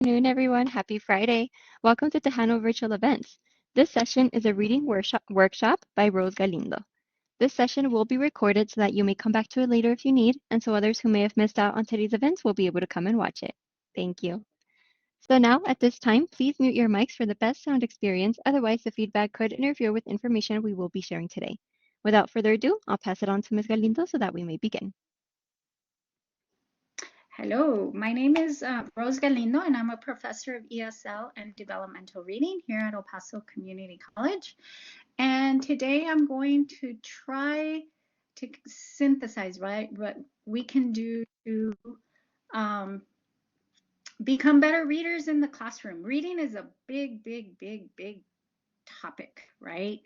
Afternoon, everyone. Happy Friday. Welcome to Tejano Virtual Events. This session is a reading workshop by Rose Galindo. This session will be recorded so that you may come back to it later if you need, and so others who may have missed out on today's events will be able to come and watch it. Thank you. So now, at this time, please mute your mics for the best sound experience. Otherwise, the feedback could interfere with information we will be sharing today. Without further ado, I'll pass it on to Ms. Galindo so that we may begin. Hello, my name is Rose Galindo, and I'm a professor of ESL and developmental reading here at El Paso Community College. And today I'm going to try to synthesize, right, what we can do to become better readers in the classroom. Reading is a big, big, big, big topic, right?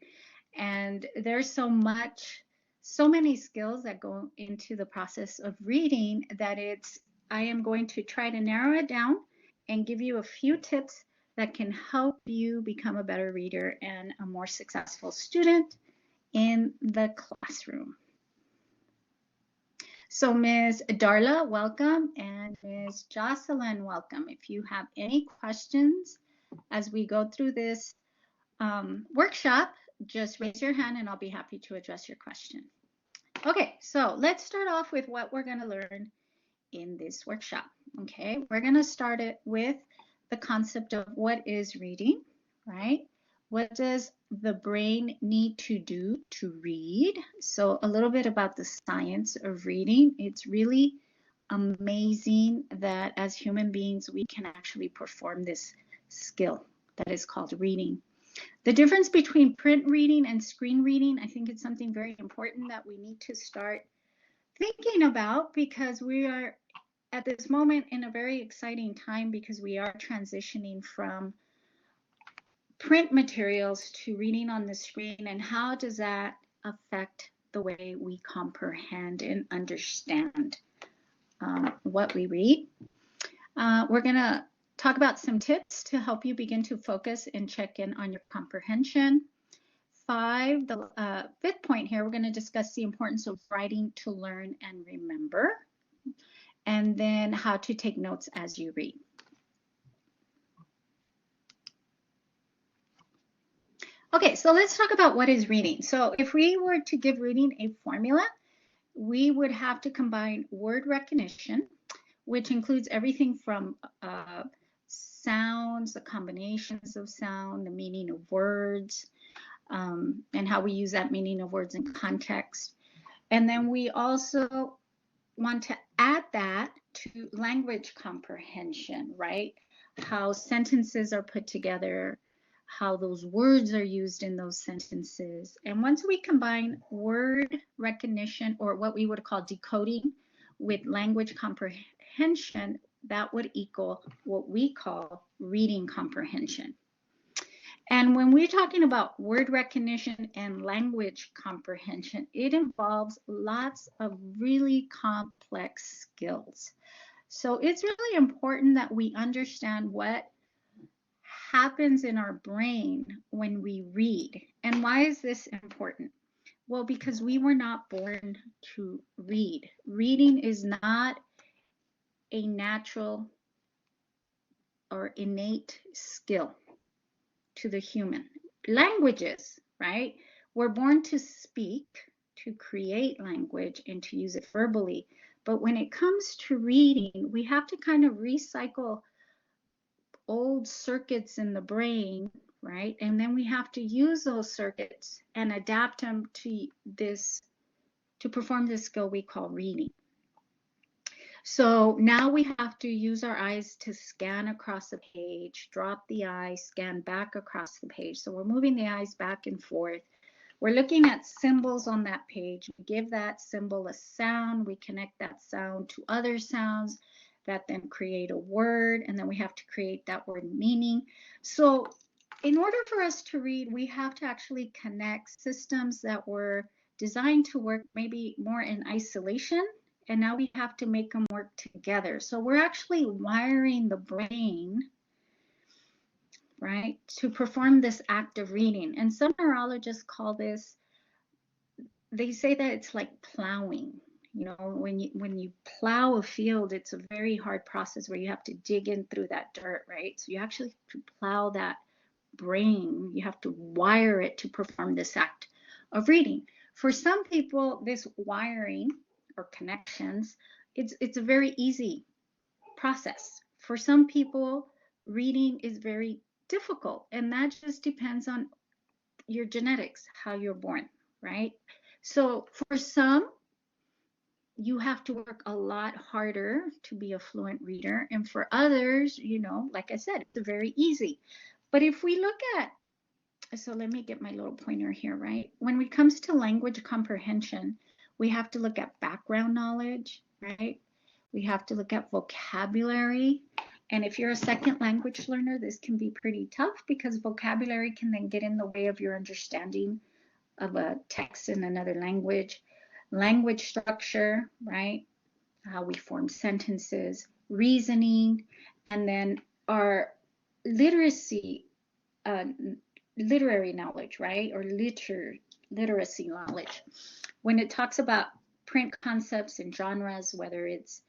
And there's so many skills that go into the process of reading that I am going to try to narrow it down and give you a few tips that can help you become a better reader and a more successful student in the classroom. So Ms. Darla, welcome, and Ms. Jocelyn, welcome. If you have any questions as we go through this workshop, just raise your hand and I'll be happy to address your question. Okay, so let's start off with what we're going to learn in this workshop. Okay, we're going to start it with the concept of what is reading, right? What does the brain need to do to read? So a little bit about the science of reading. It's really amazing that as human beings, we can actually perform this skill that is called reading. The difference between print reading and screen reading, I think it's something very important that we need to start thinking about, because we are at this moment in a very exciting time, because we are transitioning from print materials to reading on the screen. And how does that affect the way we comprehend and understand what we read? We're going to talk about some tips to help you begin to focus and check in on your comprehension. The fifth point here, we're going to discuss the importance of writing to learn and remember, and then how to take notes as you read. Okay, so let's talk about what is reading. So if we were to give reading a formula, we would have to combine word recognition, which includes everything from sounds, the combinations of sound, the meaning of words, and how we use that meaning of words in context. And then we also want to add that to language comprehension, right? How sentences are put together, how those words are used in those sentences. And once we combine word recognition, or what we would call decoding, with language comprehension, that would equal what we call reading comprehension. And when we're talking about word recognition and language comprehension, it involves lots of really complex skills. So it's really important that we understand what happens in our brain when we read. And why is this important? Well, because we were not born to read. Reading is not a natural or innate skill to the human. Languages, right? We're born to speak, to create language, and to use it verbally. But when it comes to reading, we have to kind of recycle old circuits in the brain, right? And then we have to use those circuits and adapt them to perform this skill we call reading. So now we have to use our eyes to scan across the page, drop the eye, scan back across the page. So we're moving the eyes back and forth. We're looking at symbols on that page. We give that symbol a sound. We connect that sound to other sounds that then create a word, and then we have to create that word meaning. So in order for us to read, we have to actually connect systems that were designed to work maybe more in isolation, and now we have to make them work together. So we're actually wiring the brain, right, to perform this act of reading. And some neurologists call this, they say that it's like plowing. You know, when you plow a field, it's a very hard process where you have to dig in through that dirt, right? So you actually have to plow that brain. You have to wire it to perform this act of reading. For some people, this wiring or connections, it's a very easy process. For some people, reading is very difficult, and that just depends on your genetics, how you're born, right? So for some, you have to work a lot harder to be a fluent reader. And for others, you know, like I said, it's very easy. But if we look at, so let me get my little pointer here, right? When it comes to language comprehension, we have to look at background knowledge, right? We have to look at vocabulary. And if you're a second language learner, this can be pretty tough because vocabulary can then get in the way of your understanding of a text in another language. Language structure, right? How we form sentences, reasoning, and then our literacy, uh, literary knowledge, right? Or literacy knowledge. When it talks about print concepts and genres, whether it's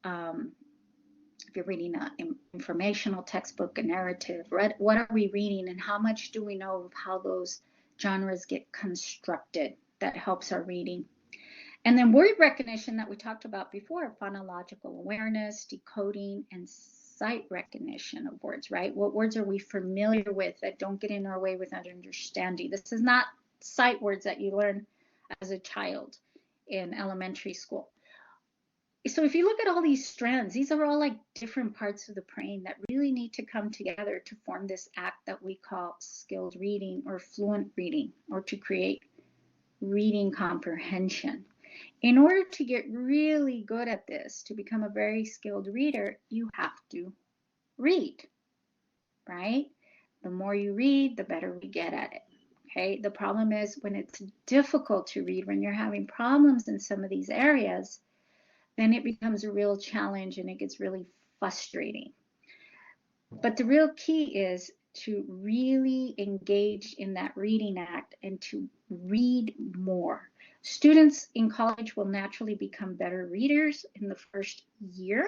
if you're reading an informational textbook, a narrative, what are we reading and how much do we know of how those genres get constructed that helps our reading. And then word recognition that we talked about before, phonological awareness, decoding, and sight recognition of words, right? What words are we familiar with that don't get in our way with understanding? This is not sight words that you learn as a child in elementary school. So if you look at all these strands, these are all like different parts of the brain that really need to come together to form this act that we call skilled reading or fluent reading, or to create reading comprehension. In order to get really good at this, to become a very skilled reader, you have to read, right? The more you read, the better we get at it. Okay. The problem is when it's difficult to read, when you're having problems in some of these areas, then it becomes a real challenge and it gets really frustrating. But the real key is to really engage in that reading act and to read more. Students in college will naturally become better readers in the first year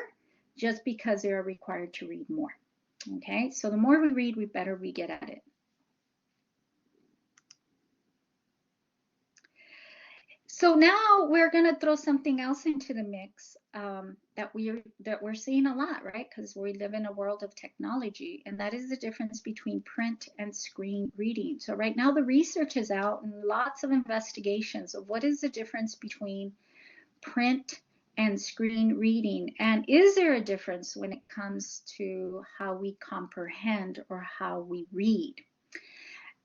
just because they are required to read more. Okay, so the more we read, the better we get at it. So now we're going to throw something else into the mix that we're seeing a lot, right? Because we live in a world of technology, and that is the difference between print and screen reading. So right now the research is out and lots of investigations of what is the difference between print and screen reading, and is there a difference when it comes to how we comprehend or how we read?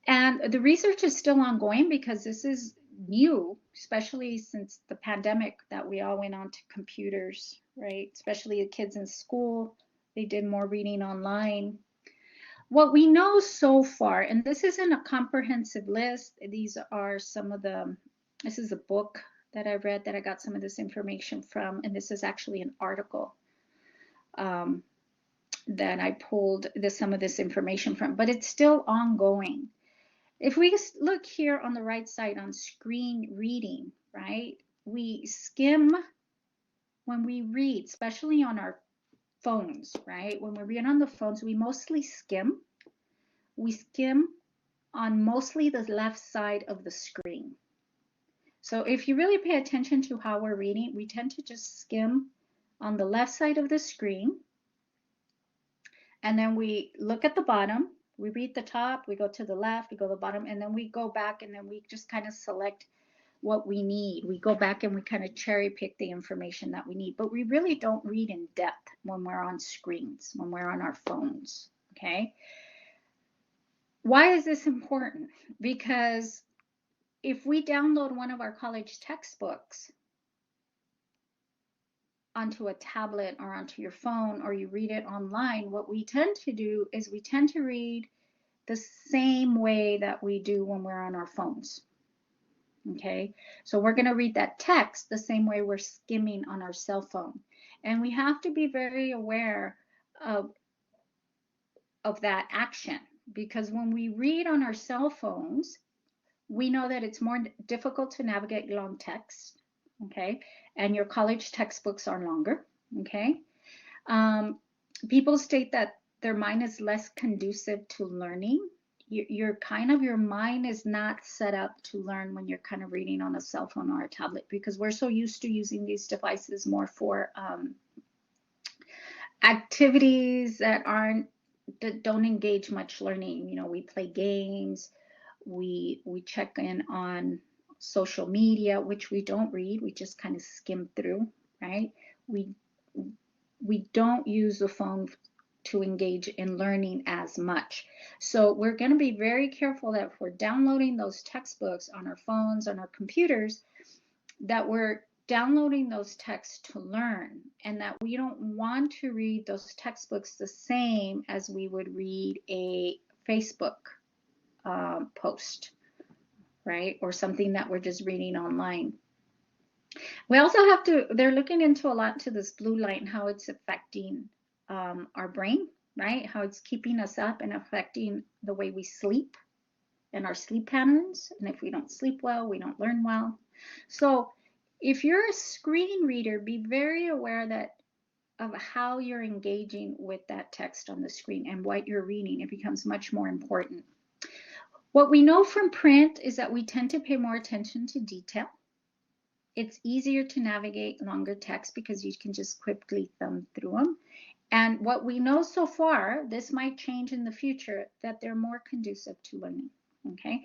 And the research is still ongoing because this is new, especially since the pandemic that we all went on to computers, right? Especially the kids in school, they did more reading online. What we know so far, and this isn't a comprehensive list, these are some of the, this is a book that I read that I got some of this information from, and this is actually an article that I pulled some of this information from, but it's still ongoing. If we look here on the right side on screen reading, right? We skim when we read, especially on our phones, right? When we read on the phones, we mostly skim. We skim on mostly the left side of the screen. So if you really pay attention to how we're reading, we tend to just skim on the left side of the screen. And then we look at the bottom, we read the top, we go to the left, we go to the bottom, and then we go back and then we just kind of select what we need. We go back and we kind of cherry pick the information that we need, but we really don't read in depth when we're on screens, when we're on our phones, okay? Why is this important? Because if we download one of our college textbooks onto a tablet or onto your phone, or you read it online, what we tend to do is we tend to read the same way that we do when we're on our phones. Okay, so we're going to read that text the same way we're skimming on our cell phone. And we have to be very aware of that action, because when we read on our cell phones, we know that it's more difficult to navigate long text. Okay, and your college textbooks are longer, okay? People state that their mind is less conducive to learning. Your mind is not set up to learn when you're kind of reading on a cell phone or a tablet, because we're so used to using these devices more for activities that don't engage much learning. You know, we play games, we check in on social media, which we don't read, we just kind of skim through, right? We don't use the phone to engage in learning as much. So we're going to be very careful that if we're downloading those textbooks on our phones, on our computers, that we're downloading those texts to learn, and that we don't want to read those textbooks the same as we would read a Facebook post, right? Or something that we're just reading online. We also have to, they're looking into a lot to this blue light and how it's affecting our brain, right? How it's keeping us up and affecting the way we sleep and our sleep patterns. And if we don't sleep well, we don't learn well. So if you're a screen reader, be very aware that of how you're engaging with that text on the screen and what you're reading. It becomes much more important. What we know from print is that we tend to pay more attention to detail. It's easier to navigate longer text because you can just quickly thumb through them. And what we know so far, this might change in the future, that they're more conducive to learning, okay?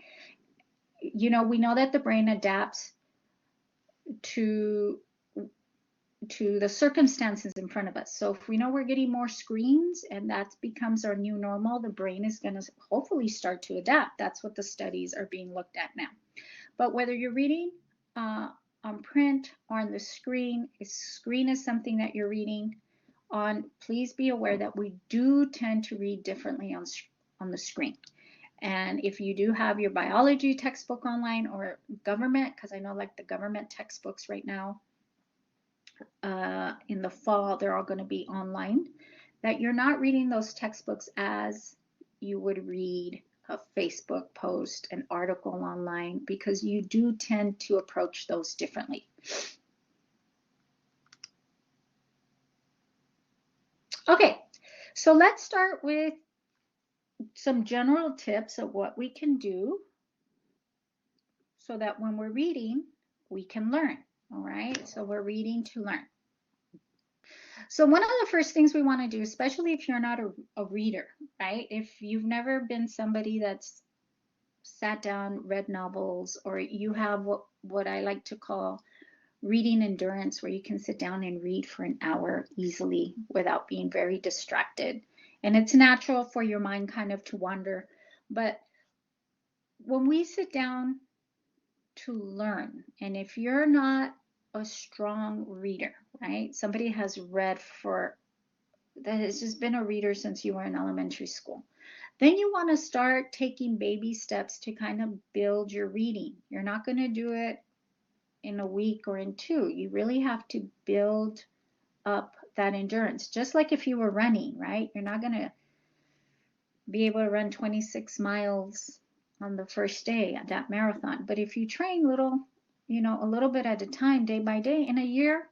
You know, we know that the brain adapts to the circumstances in front of us. So if we know we're getting more screens and that becomes our new normal, the brain is going to hopefully start to adapt. That's what the studies are being looked at now. But whether you're reading on print or on the screen, if screen is something that you're reading on, please be aware that we do tend to read differently on the screen. And if you do have your biology textbook online or government, because I know like the government textbooks right now, in the fall, they're all going to be online, that you're not reading those textbooks as you would read a Facebook post, an article online, because you do tend to approach those differently. Okay, so let's start with some general tips of what we can do so that when we're reading, we can learn. All right, so we're reading to learn. So one of the first things we want to do, especially if you're not a reader, right? If you've never been somebody that's sat down, read novels, or you have what I like to call reading endurance, where you can sit down and read for an hour easily without being very distracted. And it's natural for your mind kind of to wander. But when we sit down to learn, and if you're not a strong reader, right? Somebody has read that has just been a reader since you were in elementary school. Then you want to start taking baby steps to kind of build your reading. You're not going to do it in a week or in two. You really have to build up that endurance. Just like if you were running, right? You're not going to be able to run 26 miles on the first day at that marathon. But if you train a little bit at a time, day by day, in a year,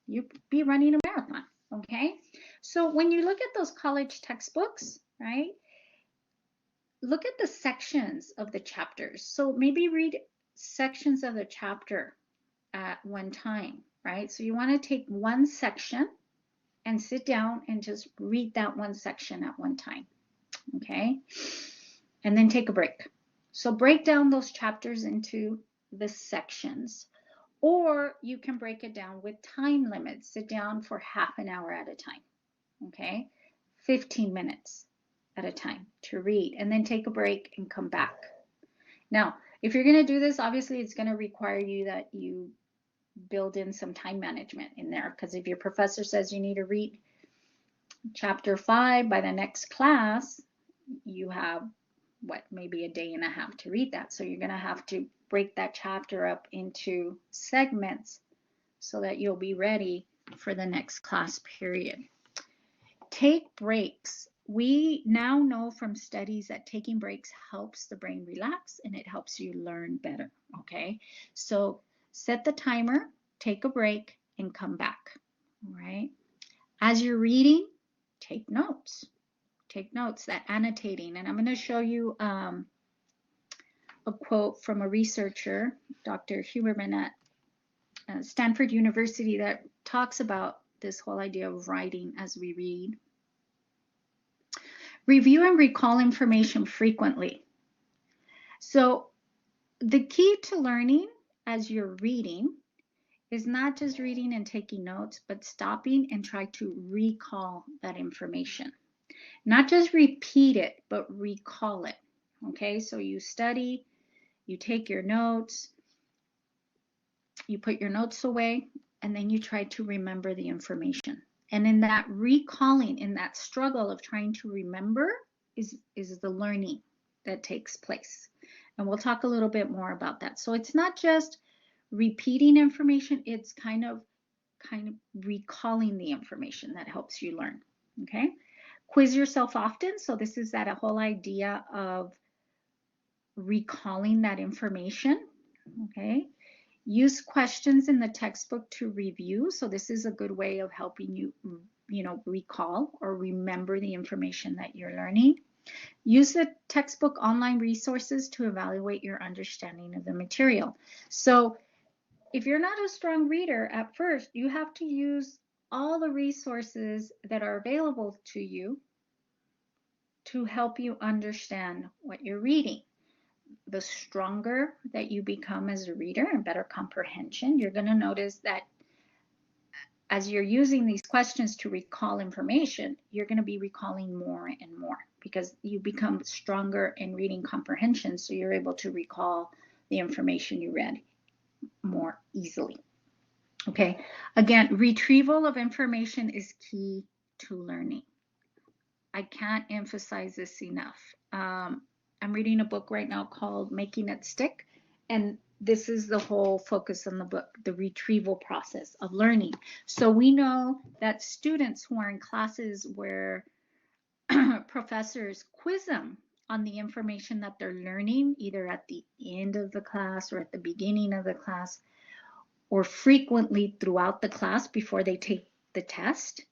you'd be running a marathon, okay? So when you look at those college textbooks, right, look at the sections of the chapters. So maybe read sections of the chapter at one time, right? So you want to take one section and sit down and just read that one section at one time, okay? And then take a break. So break down those chapters into the sections. Or you can break it down with time limits. Sit down for half an hour at a time, okay? 15 minutes at a time to read, and then take a break and come back. Now, if you're going to do this, obviously it's going to require you that you build in some time management in there, because if your professor says you need to read chapter 5 by the next class, you have maybe a day and a half to read that. So you're going to have to break that chapter up into segments so that you'll be ready for the next class period. Take breaks. We now know from studies that taking breaks helps the brain relax and it helps you learn better, okay? So set the timer take a break, and come back. All right. As you're reading, take notes. Take notes, that annotating. And I'm going to show you a quote from a researcher, Dr. Huberman at Stanford University, that talks about this whole idea of writing as we read. Review and recall information frequently. So the key to learning as you're reading is not just reading and taking notes, but stopping and try to recall that information. Not just repeat it, but recall it. Okay, so you study, you take your notes, you put your notes away, and then you try to remember the information. And in that recalling, in that struggle of trying to remember, is the learning that takes place. And we'll talk a little bit more about that. So it's not just repeating information, it's kind of recalling the information that helps you learn. Okay? Quiz yourself often. So this is that whole idea of recalling that information. Okay? Use questions in the textbook to review. So this is a good way of helping you, recall or remember the information that you're learning. Use the textbook online resources to evaluate your understanding of the material. So if you're not a strong reader at first, you have to use all the resources that are available to you to help you understand what you're reading. The stronger that you become as a reader and better comprehension, you're going to notice that as you're using these questions to recall information, you're going to be recalling more and more because you become stronger in reading comprehension, so you're able to recall the information you read more easily. Okay, again, retrieval of information is key to learning. I can't emphasize this enough. I'm reading a book right now called Making It Stick, and this is the whole focus on the book, the retrieval process of learning. So we know that students who are in classes where professors quiz them on the information that they're learning, either at the end of the class or at the beginning of the class, or frequently throughout the class before they take the test,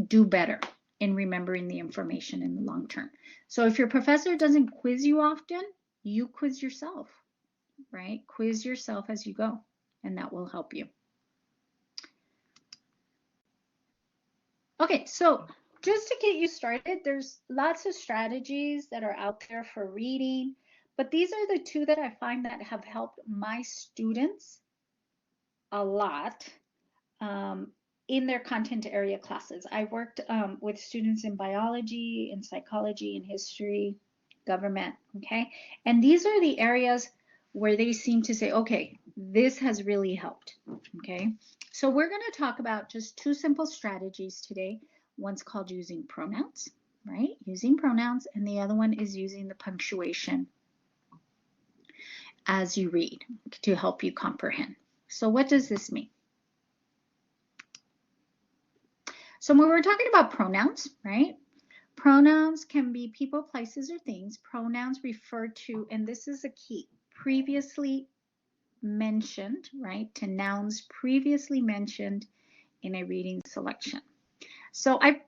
do better in remembering the information in the long term. So if your professor doesn't quiz you often, you quiz yourself, right? Quiz yourself as you go, and that will help you. Okay, so just to get you started, there's lots of strategies that are out there for reading, but these are the two that I find that have helped my students a lot in their content area classes. I worked with students in biology, in psychology, in history, government, okay? And these are the areas where they seem to say, okay, this has really helped, okay? So we're going to talk about just two simple strategies today. One's called using pronouns, right? Using pronouns, and the other one is using the punctuation as you read to help you comprehend. So what does this mean? So when we're talking about pronouns, right? Pronouns can be people, places, or things. Pronouns refer to, and this is a key, previously mentioned, right? To nouns previously mentioned in a reading selection. So I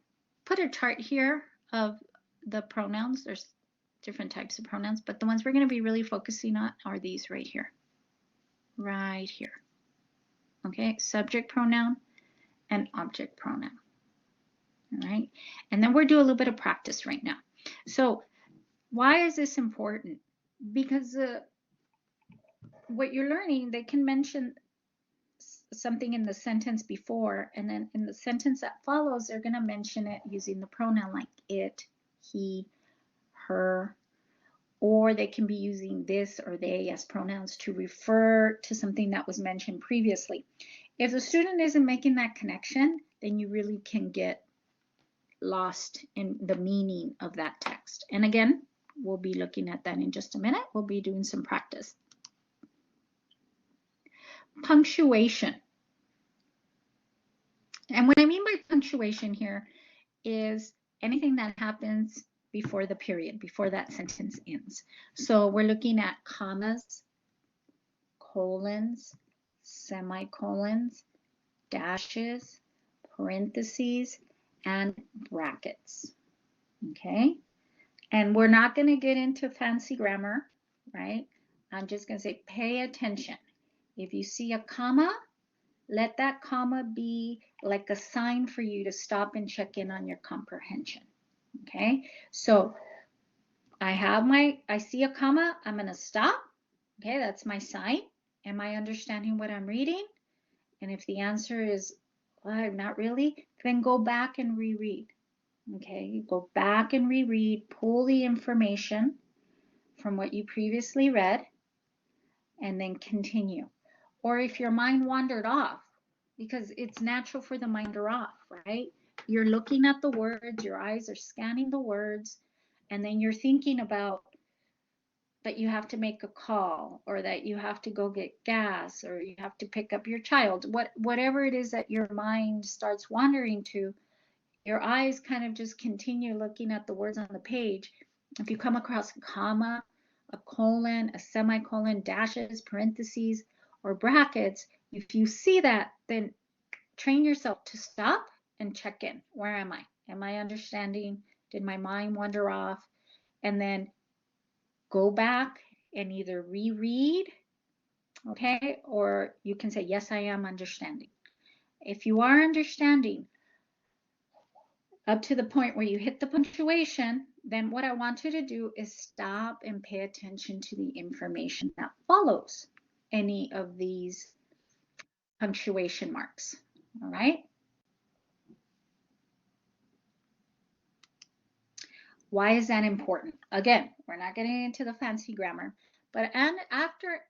put a chart here of the pronouns. There's different types of pronouns, but the ones we're going to be really focusing on are these right here. Right here. Okay, subject pronoun and object pronoun. All right, and then we'll do a little bit of practice right now. So why is this important? Because what you're learning, they can mention something in the sentence before, and then in the sentence that follows, they're going to mention it using the pronoun like it, he, her, or they can be using this or they as pronouns to refer to something that was mentioned previously. If the student isn't making that connection, then you really can get lost in the meaning of that text. And again, we'll be looking at that in just a minute. We'll be doing some practice. Punctuation. And what I mean by punctuation here is anything that happens before the period, before that sentence ends. So we're looking at commas, colons, semicolons, dashes, parentheses, and brackets. Okay? And we're not going to get into fancy grammar, right? I'm just going to say pay attention. If you see a comma, let that comma be like a sign for you to stop and check in on your comprehension. Okay? So I see a comma, I'm going to stop. Okay, that's my sign. Am I understanding what I'm reading? And if the answer is, well, not really, then go back and reread. Okay, go back and reread, pull the information from what you previously read, and then continue. Or if your mind wandered off, because it's natural for the mind to wander off, right? You're looking at the words, your eyes are scanning the words, and then you're thinking about that you have to make a call, or that you have to go get gas, or you have to pick up your child. Whatever it is that your mind starts wandering to, your eyes kind of just continue looking at the words on the page. If you come across a comma, a colon, a semicolon, dashes, parentheses, or brackets, if you see that, then train yourself to stop and check in. Where am I? Am I understanding? Did my mind wander off? And then go back and either reread, okay, or you can say, yes, I am understanding. If you are understanding up to the point where you hit the punctuation, then what I want you to do is stop and pay attention to the information that follows any of these punctuation marks, all right? Why is that important? Again, we're not getting into the fancy grammar, but after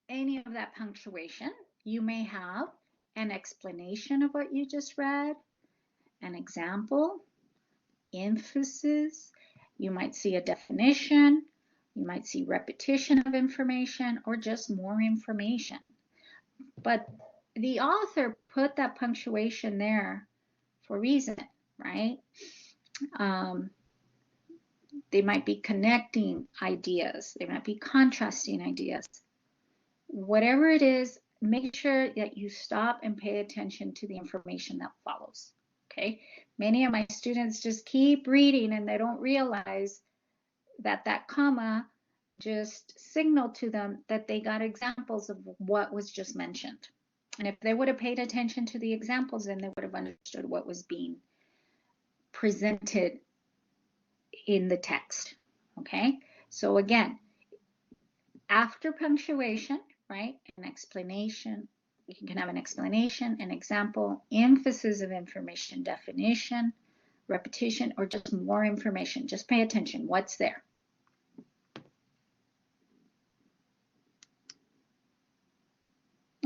any of that punctuation, you may have an explanation of what you just read, an example, emphasis, you might see a definition, you might see repetition of information, or just more information. But the author put that punctuation there for a reason, right? They might be connecting ideas, they might be contrasting ideas. Whatever it is, make sure that you stop and pay attention to the information that follows. Okay, many of my students just keep reading and they don't realize that that comma just signaled to them that they got examples of what was just mentioned. And if they would have paid attention to the examples, then they would have understood what was being presented in the text. Okay, so again, after punctuation, right, an explanation, you can have an explanation, an example, emphasis of information, definition, repetition, or just more information. Just pay attention. What's there?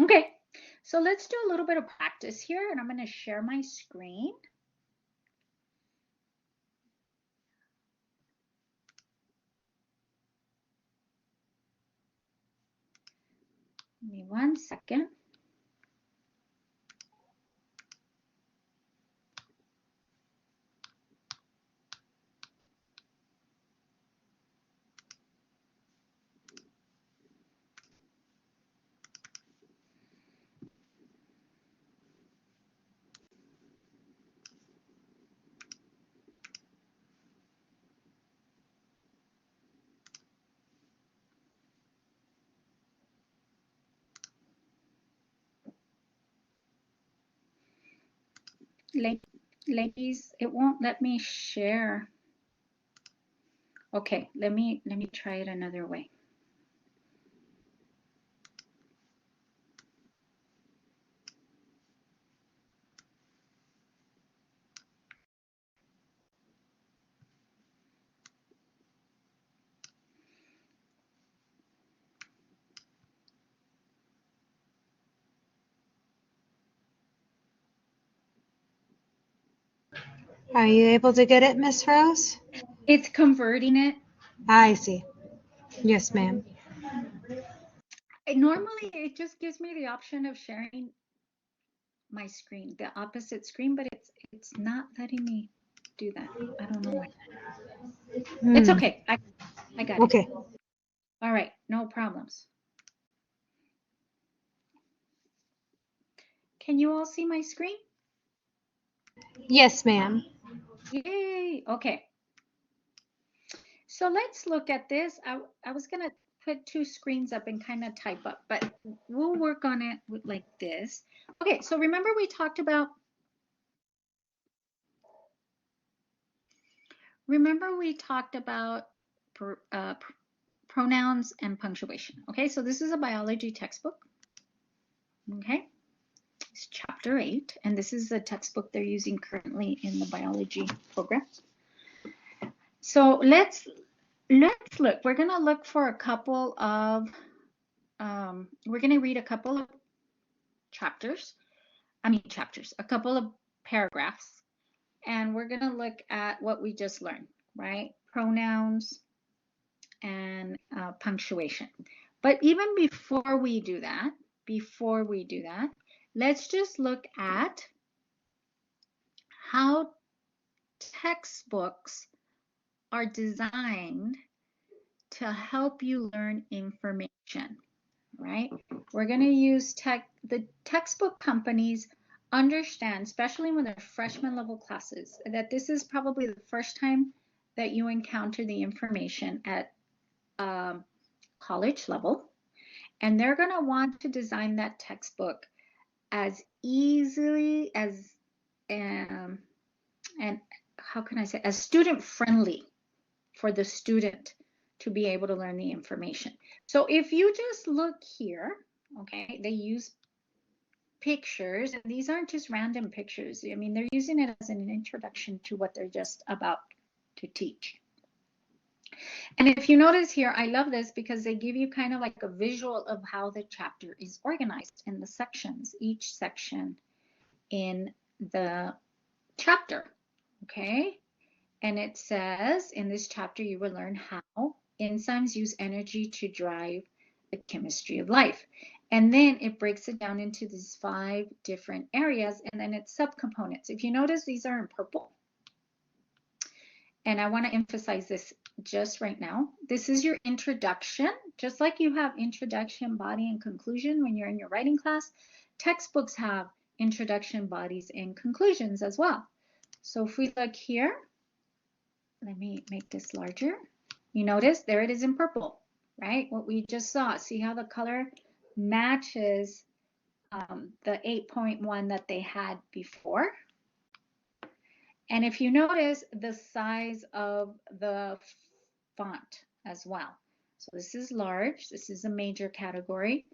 Okay, so let's do a little bit of practice here, and I'm going to share my screen. Give me 1 second. Ladies, it won't let me share. Okay, let me try it another way. Are you able to get it, Miss Rose? It's converting it. I see. Yes, ma'am. Normally, it just gives me the option of sharing my screen, the opposite screen, but it's not letting me do that. I don't know why. It's okay. I got it. Okay. All right, no problems. Can you all see my screen? Yes, ma'am. Yay. Okay. So let's look at this. I was going to put two screens up and kind of type up, but we'll work on it with like this. Okay, so remember we talked about pronouns and punctuation. Okay, so this is a biology textbook. Okay, it's chapter 8, and this is the textbook they're using currently in the biology program. So let's look. We're going to look for a couple of, we're going to read a couple of a couple of paragraphs, and we're going to look at what we just learned, right? Pronouns and punctuation. But even before we do that, let's just look at how textbooks are designed to help you learn information, right? We're going to use the textbook companies understand, especially when they're freshman level classes, that this is probably the first time that you encounter the information at college level. And they're going to want to design that textbook as easily as, and how can I say, as student friendly for the student to be able to learn the information. So if you just look here, okay, they use pictures, and these aren't just random pictures. I mean, they're using it as an introduction to what they're just about to teach. And if you notice here, I love this because they give you kind of like a visual of how the chapter is organized in the sections, each section in the chapter, okay? And it says in this chapter, you will learn how enzymes use energy to drive the chemistry of life. And then it breaks it down into these 5 different areas, and then it's subcomponents. If you notice, these are in purple. And I want to emphasize this just right now. This is your introduction. Just like you have introduction, body, and conclusion when you're in your writing class, textbooks have introduction, bodies, and conclusions as well. So if we look here, let me make this larger. You notice there it is in purple, right? What we just saw. See how the color matches the 8.1 that they had before? And if you notice the size of the font as well. So this is large. This is a major category.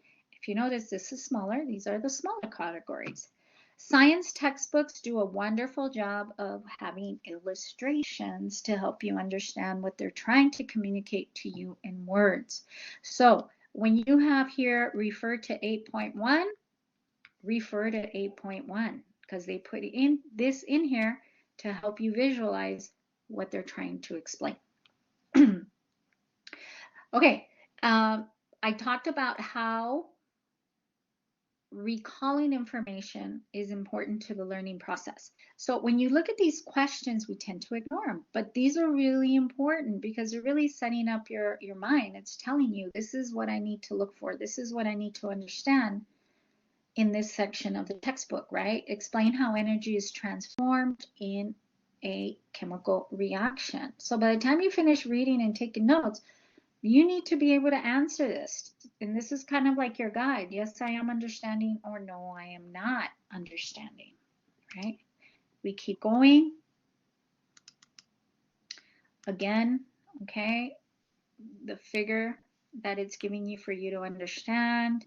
If you notice, this is smaller. These are the smaller categories. Science textbooks do a wonderful job of having illustrations to help you understand what they're trying to communicate to you in words. So when you have here refer to 8.1, refer to 8.1 because they put this in here to help you visualize what they're trying to explain. Okay, I talked about how recalling information is important to the learning process. So when you look at these questions, we tend to ignore them, but these are really important because they're really setting up your mind. It's telling you, this is what I need to look for. This is what I need to understand in this section of the textbook, right? Explain how energy is transformed in a chemical reaction. So by the time you finish reading and taking notes, you need to be able to answer this. And this is kind of like your guide. Yes, I am understanding, or no, I am not understanding, right? We keep going. Again, okay, the figure that it's giving you for you to understand.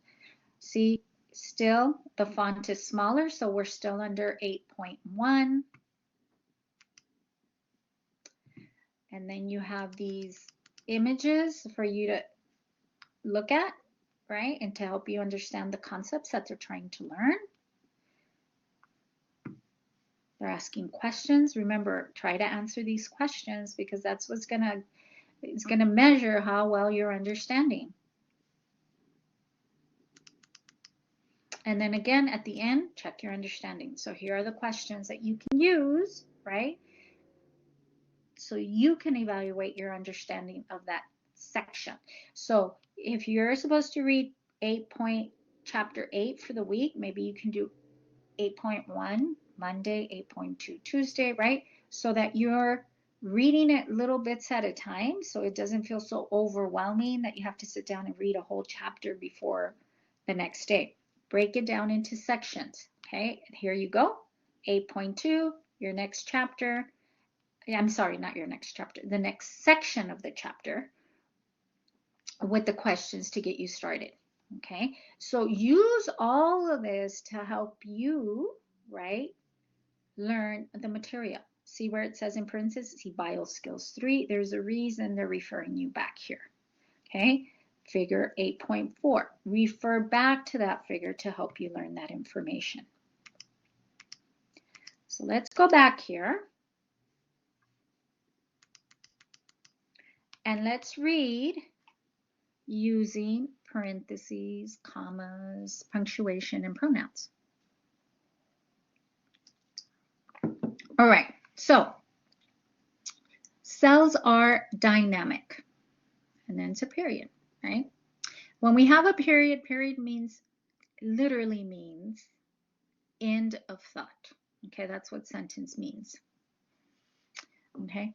See, still the font is smaller, so we're still under 8.1. And then you have these images for you to look at, right? And to help you understand the concepts that they're trying to learn. They're asking questions. Remember, try to answer these questions because that's what's gonna measure how well you're understanding. And then again, at the end, check your understanding. So here are the questions that you can use, right? So you can evaluate your understanding of that section. So if you're supposed to read chapter 8 for the week, maybe you can do 8.1 Monday, 8.2 Tuesday, right? So that you're reading it little bits at a time so it doesn't feel so overwhelming that you have to sit down and read a whole chapter before the next day. Break it down into sections, okay? And here you go. 8.2, your next chapter. I'm sorry, not your next chapter, the next section of the chapter with the questions to get you started. Okay, so use all of this to help you, right, learn the material. See where it says in parentheses, see bio skills 3. There's a reason they're referring you back here. Okay, figure 8.4. Refer back to that figure to help you learn that information. So let's go back here. And let's read using parentheses, commas, punctuation, and pronouns. All right, so cells are dynamic, and then it's a period, right? When we have a period, period means, literally means end of thought. Okay, that's what sentence means. Okay,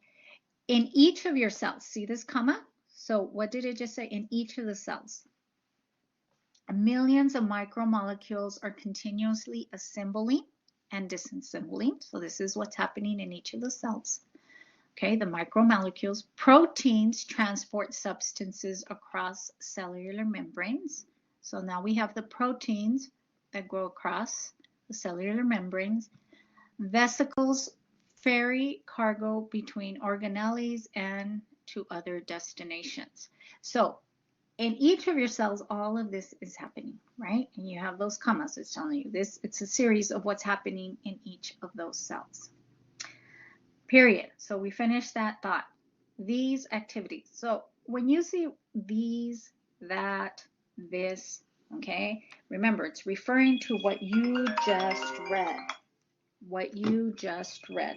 in each of your cells, see this comma? So what did it just say? In each of the cells, millions of micromolecules are continuously assembling and disassembling. So this is what's happening in each of the cells. Okay, the macromolecules. Proteins transport substances across cellular membranes. So now we have the proteins that go across the cellular membranes. Vesicles ferry cargo between organelles and to other destinations. So in each of your cells, all of this is happening, right? And you have those commas. It's telling you this. It's a series of what's happening in each of those cells. Period. So we finished that thought. These activities. So when you see these, that, this, okay, remember it's referring to what you just read. What you just read.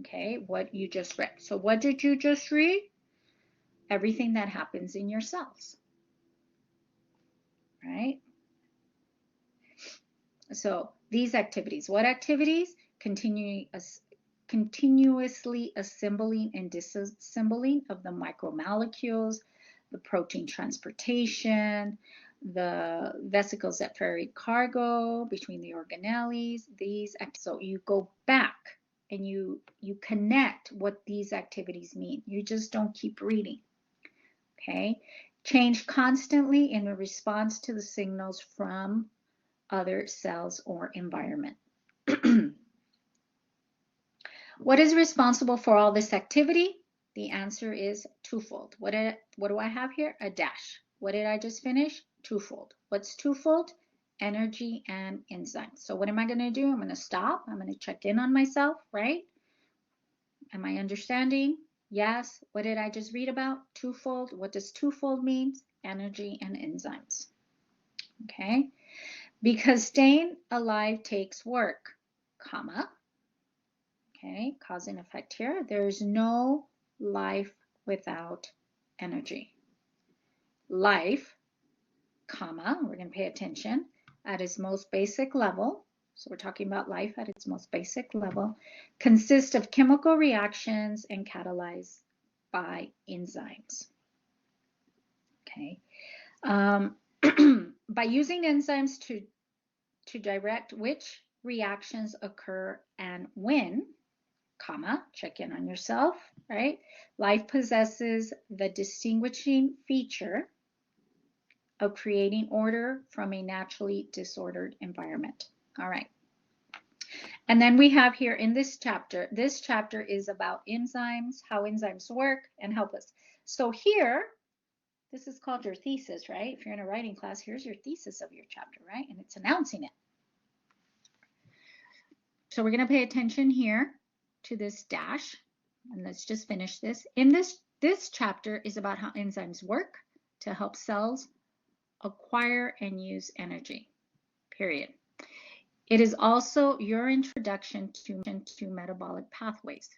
Okay, what you just read. So what did you just read? Everything that happens in your cells. Right? So these activities. What activities? Continuously assembling and disassembling of the micromolecules, the protein transportation, the vesicles that ferry cargo between the organelles. So you go back and you connect what these activities mean. You just don't keep reading. Okay? Change constantly in response to the signals from other cells or environment. What is responsible for all this activity? The answer is twofold. What do I have here? A dash. What did I just finish? Twofold. What's twofold? Energy and enzymes. So what am I going to do? I'm going to stop. I'm going to check in on myself, right? Am I understanding? Yes. What did I just read about? Twofold. What does twofold mean? Energy and enzymes. Okay. Because staying alive takes work, comma. Okay, cause and effect here. There is no life without energy. Life, comma, we're going to pay attention, at its most basic level, so we're talking about life at its most basic level, consists of chemical reactions and catalyzed by enzymes. Okay. By using enzymes to direct which reactions occur and when, comma, check in on yourself, right? Life possesses the distinguishing feature of creating order from a naturally disordered environment. All right. And then we have here in this chapter is about enzymes, how enzymes work and help us. So here, this is called your thesis, right? If you're in a writing class, here's your thesis of your chapter, right? And it's announcing it. So we're going to pay attention here to this dash, and let's just finish this. In this chapter is about how enzymes work to help cells acquire and use energy, period. It is also your introduction to metabolic pathways,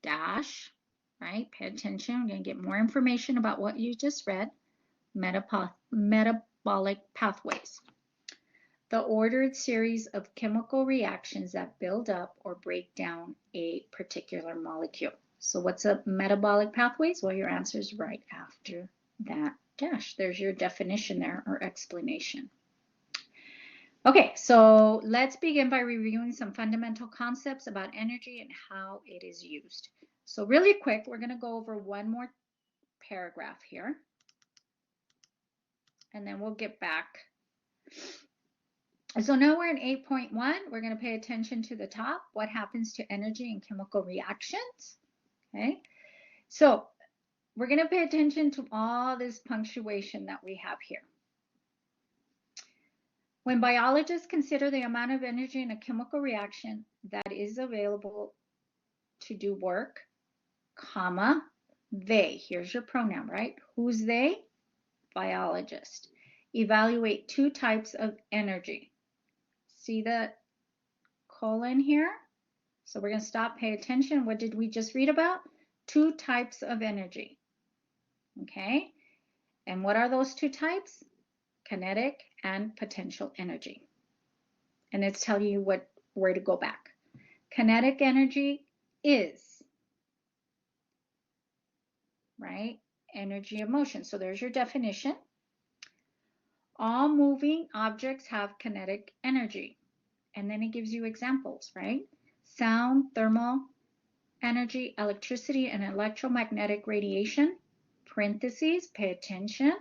dash, right? Pay attention. We're going to get more information about what you just read, metabolic pathways. the ordered series of chemical reactions that build up or break down a particular molecule. So what's a metabolic pathways? Well, your answer is right after that dash. There's your definition there or explanation. Okay, so let's begin by reviewing some fundamental concepts about energy and how it is used. So really quick, we're going to go over one more paragraph here, and then we'll get back. So now we're in 8.1. We're going to pay attention to the top. What happens to energy and chemical reactions? Okay, so we're going to pay attention to all this punctuation that we have here. When biologists consider the amount of energy in a chemical reaction that is available to do work, comma, they, here's your pronoun, right? Who's they? Biologist. Evaluate two types of energy. See the colon here? So we're going to stop, pay attention. What did we just read about? Two types of energy. Okay? And what are those two types? Kinetic and potential energy. And it's telling you where to go back. Kinetic energy is, right, energy of motion. So there's your definition. All moving objects have kinetic energy. And then it gives you examples, right? Sound, thermal energy, electricity, and electromagnetic radiation. Parentheses, pay attention.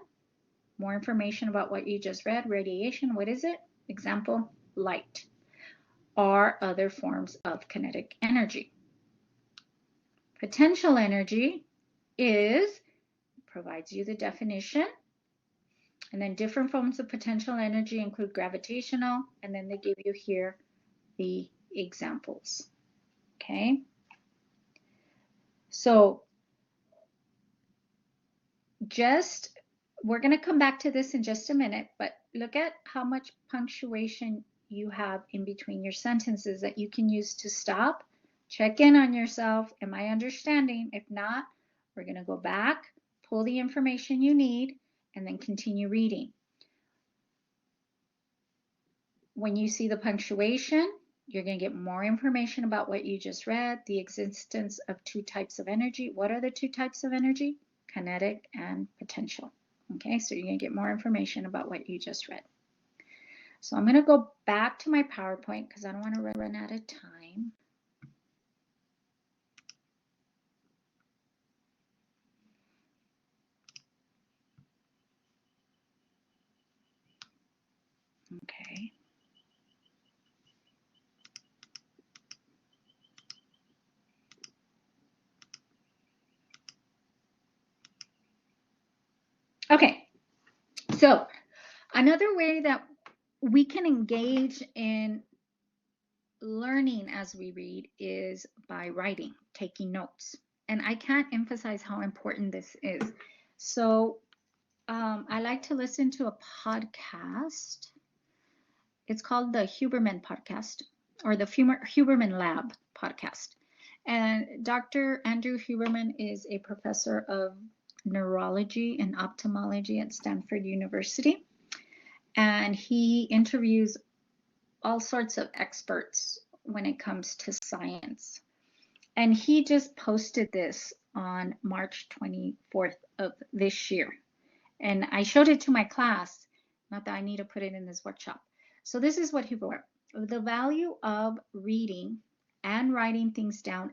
More information about what you just read. Radiation, what is it? Example, light. Are other forms of kinetic energy. Potential energy is, provides you the definition. And then different forms of potential energy include gravitational, and then they give you here the examples. Okay. So we're going to come back to this in just a minute, but look at how much punctuation you have in between your sentences that you can use to stop, check in on yourself. Am I understanding? If not, we're going to go back, pull the information you need, and then continue reading. When you see the punctuation, you're going to get more information about what you just read, the existence of two types of energy. What are the two types of energy? Kinetic and potential. Okay, so you're going to get more information about what you just read. So I'm going to go back to my PowerPoint because I don't want to run out of time. Okay. Okay, so another way that we can engage in learning as we read is by writing, taking notes. And I can't emphasize how important this is. So I like to listen to a podcast. It's called the Huberman podcast or the Huberman Lab podcast. And Dr. Andrew Huberman is a professor of neurology and ophthalmology at Stanford University. And he interviews all sorts of experts when it comes to science. And he just posted this on March 24th of this year. And I showed it to my class, not that I need to put it in this workshop. So this is what he wrote. The value of reading and writing things down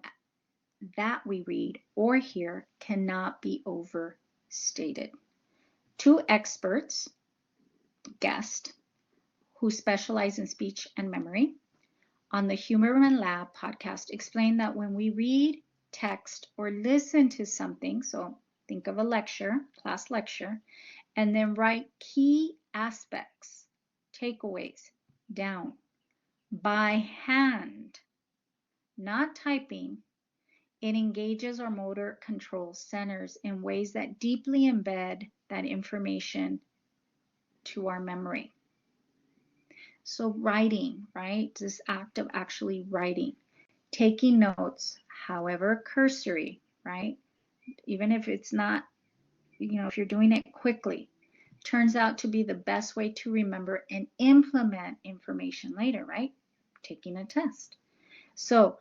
that we read or hear cannot be overstated. Two experts, guests, who specialize in speech and memory, on the Huberman Lab podcast explain that when we read, text, or listen to something, so think of a lecture, class lecture, and then write key aspects, takeaways, down by hand, not typing, it engages our motor control centers in ways that deeply embed that information to our memory. So writing, right? This act of actually writing, taking notes, however cursory, right? Even if it's not, if you're doing it quickly, turns out to be the best way to remember and implement information later, right? Taking a test. So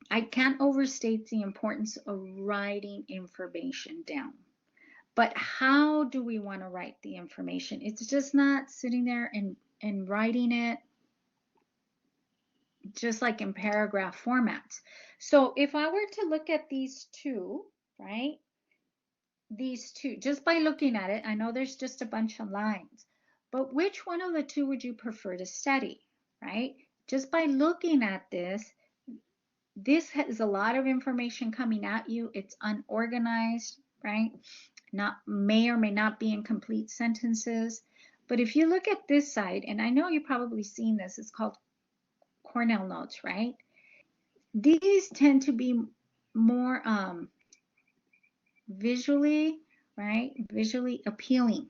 I can't overstate the importance of writing information down. But how do we want to write the information? It's just not sitting there and writing it just like in paragraph formats. So if I were to look at these two, right? These two, just by looking at it, I know there's just a bunch of lines, but which one of the two would you prefer to study, right? Just by looking at this has a lot of information coming at you. It's unorganized, right? May or may not be in complete sentences. But if you look at this side, and I know you've probably seen this, it's called Cornell notes, right? These tend to be more visually, right? Visually appealing.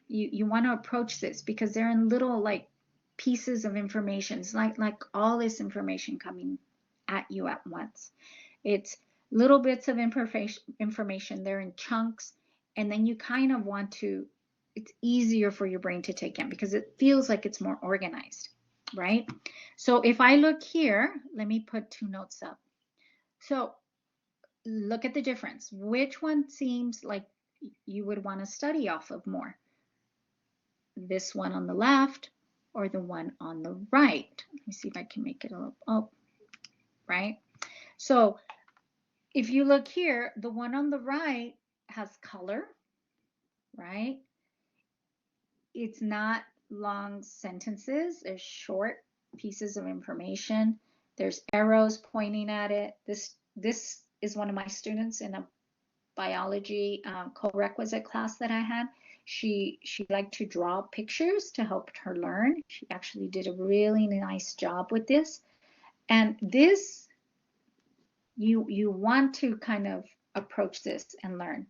You want to approach this because they're in little like pieces of information. It's like all this information coming at you at once. It's little bits of information. They're in chunks, and then you kind of want to, it's easier for your brain to take in because it feels like it's more organized, right? So if I look here, let me put two notes up. So look at the difference. Which one seems like you would want to study off of more? This one on the left or the one on the right? Let me see if I can make it a little, oh, right? So if you look here, the one on the right has color, right? It's not long sentences. There's short pieces of information. There's arrows pointing at it. This is one of my students in a biology co-requisite class that I had. She liked to draw pictures to help her learn. She actually did a really nice job with this. And this, you want to kind of approach this and learn.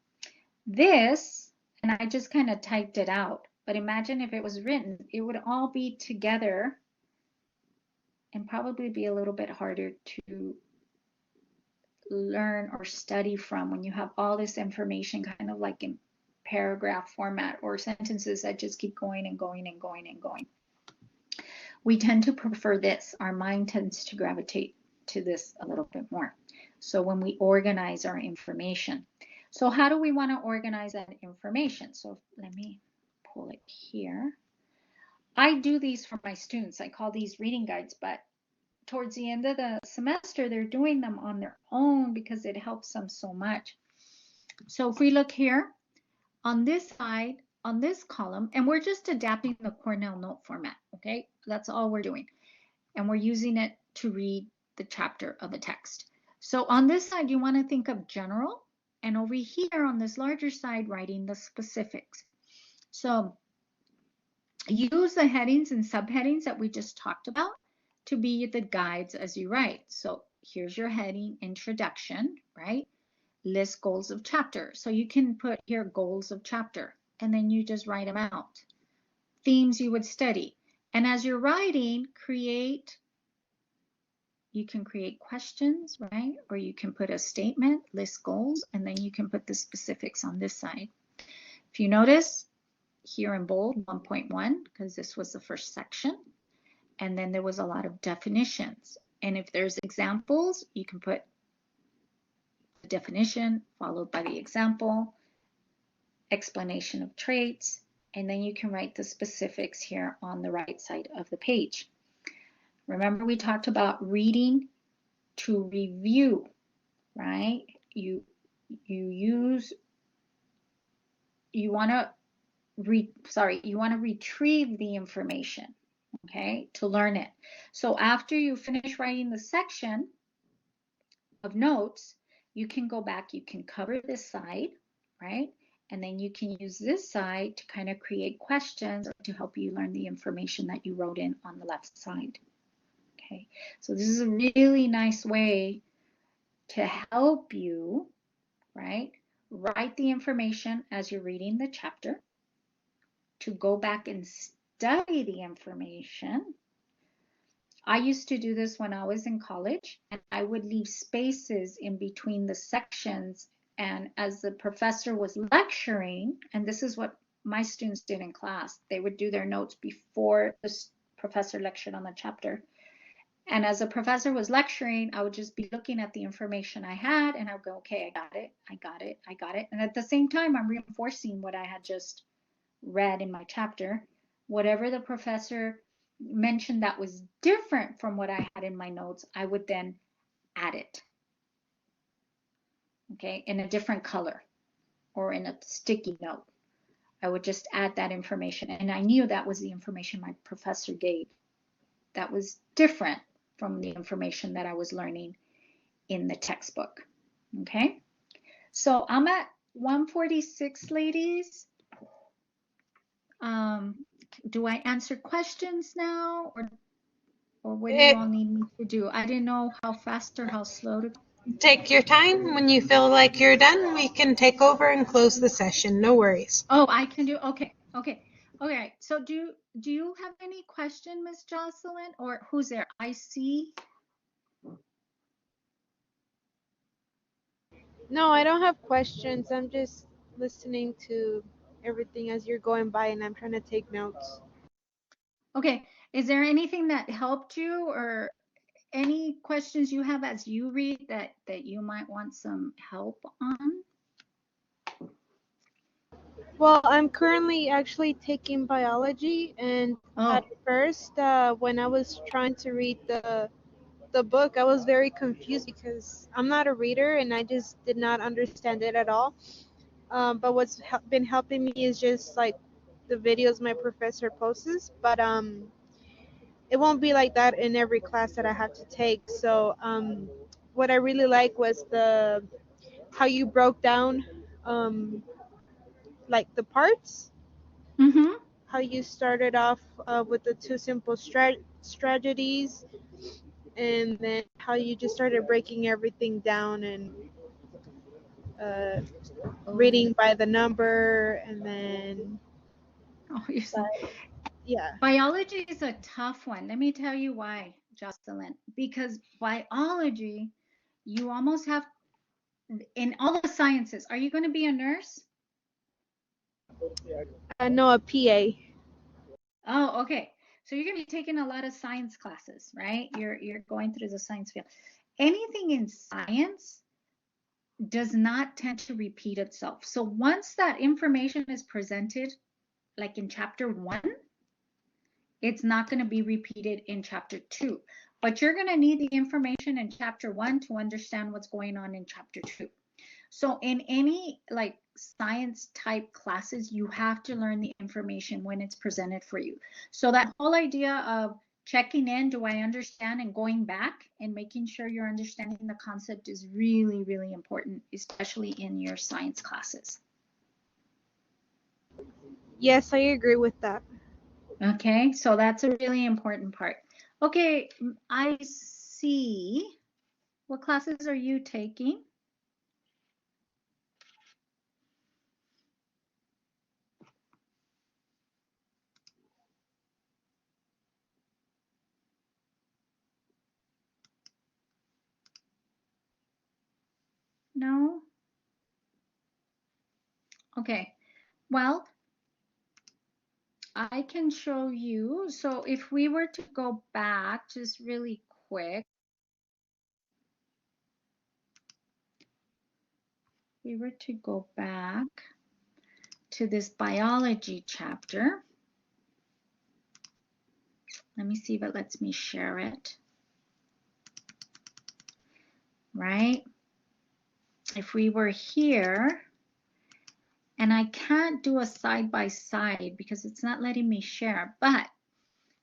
This, and I just kind of typed it out, but imagine if it was written, it would all be together and probably be a little bit harder to learn or study from when you have all this information kind of like in paragraph format or sentences that just keep going and going and going and going. We tend to prefer this. Our mind tends to gravitate to this a little bit more. So when we organize our information. So how do we want to organize that information? So let me pull it here. I do these for my students. I call these reading guides, but towards the end of the semester, they're doing them on their own because it helps them so much. So if we look here on this side, on this column, and we're just adapting the Cornell note format, okay? That's all we're doing. And we're using it to read the chapter of a text. So on this side, you want to think of general, and over here on this larger side, writing the specifics. So use the headings and subheadings that we just talked about to be the guides as you write. So here's your heading, introduction, right? List goals of chapter. So you can put here goals of chapter, and then you just write them out. Themes you would study. And as you're writing, you can create questions, right? Or you can put a statement, list goals, and then you can put the specifics on this side. If you notice here in bold 1.1, because this was the first section, and then there was a lot of definitions. And if there's examples, you can put the definition followed by the example, explanation of traits, and then you can write the specifics here on the right side of the page. Remember, we talked about reading to review, right? You want to retrieve the information, okay, to learn it. So after you finish writing the section of notes, you can go back, you can cover this side, right? And then you can use this side to kind of create questions or to help you learn the information that you wrote in on the left side. Okay, so this is a really nice way to help you, right? Write the information as you're reading the chapter, to go back and study the information. I used to do this when I was in college, and I would leave spaces in between the sections. And as the professor was lecturing, and this is what my students did in class. They would do their notes before the professor lectured on the chapter. And as the professor was lecturing, I would just be looking at the information I had and I would go, okay, I got it, I got it, I got it. And at the same time, I'm reinforcing what I had just read in my chapter. Whatever the professor mentioned that was different from what I had in my notes, I would then add it, okay, in a different color or in a sticky note. I would just add that information. And I knew that was the information my professor gave. That was different from the information that I was learning in the textbook. Okay, so I'm at 146, ladies. Do I answer questions now, or what do you all need me to do? I didn't know how fast or how slow to. Take your time. When you feel like you're done, we can take over and close the session. No worries. Oh, I can do. Okay, okay, okay. So do you have any question, Miss Jocelyn, or who's there? I see. No, I don't have questions. I'm just listening to everything as you're going by and I'm trying to take notes. Okay, is there anything that helped you or any questions you have as you read that you might want some help on? Well, I'm currently actually taking biology, and at Oh, first, when I was trying to read the book, I was very confused because I'm not a reader and I just did not understand it at all. But what's been helping me is just like the videos my professor posts, but it won't be like that in every class that I have to take. So what I really like was the how you broke down um, like the parts, mm-hmm. how you started off with the two simple strategies, and then how you just started breaking everything down and uh, Oh, reading by the number, and then oh, you're so. like, yeah. Biology is a tough one. Let me tell you why, Jocelyn. Because biology, you almost have in all the sciences. Are you going to be a nurse? I know a PA. Oh, okay. So you're going to be taking a lot of science classes, right? You're going through the science field. Anything in science does not tend to repeat itself. So once that information is presented, like in chapter 1, it's not going to be repeated in chapter 2. But you're going to need the information in chapter 1 to understand what's going on in chapter 2. So in any like science type classes, you have to learn the information when it's presented for you. So that whole idea of checking in, do I understand, and going back and making sure you're understanding the concept is really, really important, especially in your science classes. Yes, I agree with that. Okay, so that's a really important part. Okay, I see. What classes are you taking? No? Okay, well, I can show you. So if we were to go back just really quick, we were to go back to this biology chapter. Let me see if it lets me share it. Right? If we were here, and I can't do a side by side because it's not letting me share, but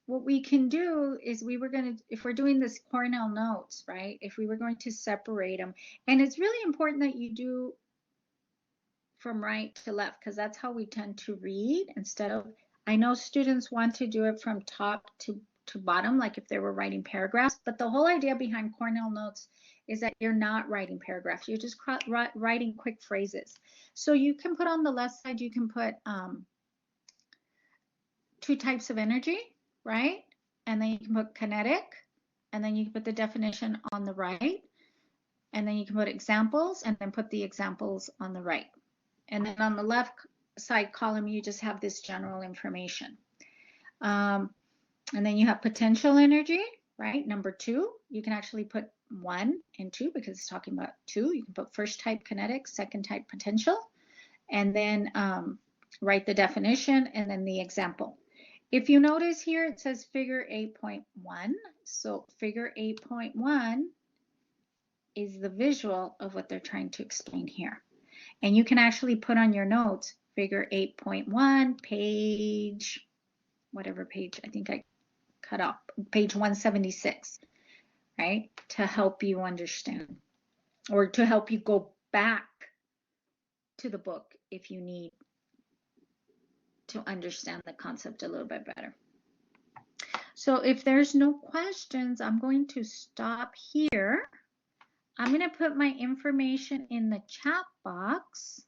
what we can do is we were going to, if we're doing this Cornell notes, right? If we were going to separate them, and it's really important that you do from right to left because that's how we tend to read instead of, I know students want to do it from top to bottom, like if they were writing paragraphs, but the whole idea behind Cornell notes is that you're not writing paragraphs, you're just writing quick phrases. So you can put on the left side, you can put 2 types of energy, right? And then you can put kinetic, and then you can put the definition on the right, and then you can put examples, and then put the examples on the right. And then on the left side column, you just have this general information. And then you have potential energy, right? Number 2, you can actually put 1 and 2 because it's talking about 2. You can put first type kinetic, second type potential, and then write the definition and then the example. If you notice here, it says figure 8.1. So figure 8.1 is the visual of what they're trying to explain here. And you can actually put on your notes, figure 8.1, page, whatever page, I think I cut off, page 176, right? To help you understand, or to help you go back to the book if you need to understand the concept a little bit better. So if there's no questions, I'm going to stop here. I'm going to put my information in the chat box.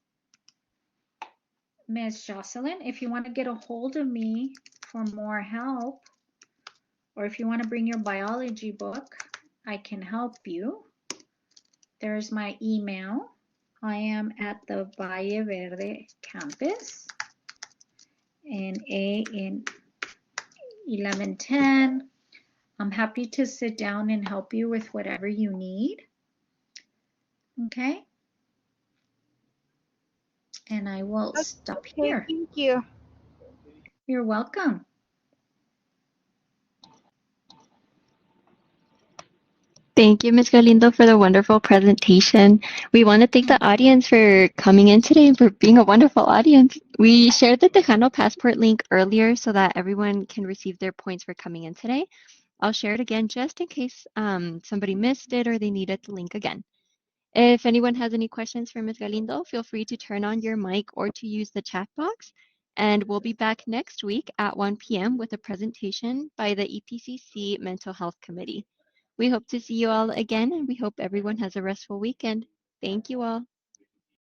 Ms. Jocelyn, if you want to get a hold of me for more help, or if you want to bring your biology book, I can help you. There's my email. I am at the Valle Verde campus in 1110. I'm happy to sit down and help you with whatever you need. Okay. And I will stop Okay, here. thank you. You're welcome. Thank you, Ms. Galindo, for the wonderful presentation. We want to thank the audience for coming in today and for being a wonderful audience. We shared the Tejano Passport link earlier so that everyone can receive their points for coming in today. I'll share it again just in case somebody missed it or they needed the link again. If anyone has any questions for Ms. Galindo, feel free to turn on your mic or to use the chat box. And we'll be back next week at 1 p.m. with a presentation by the EPCC Mental Health Committee. We hope to see you all again, and we hope everyone has a restful weekend. Thank you all.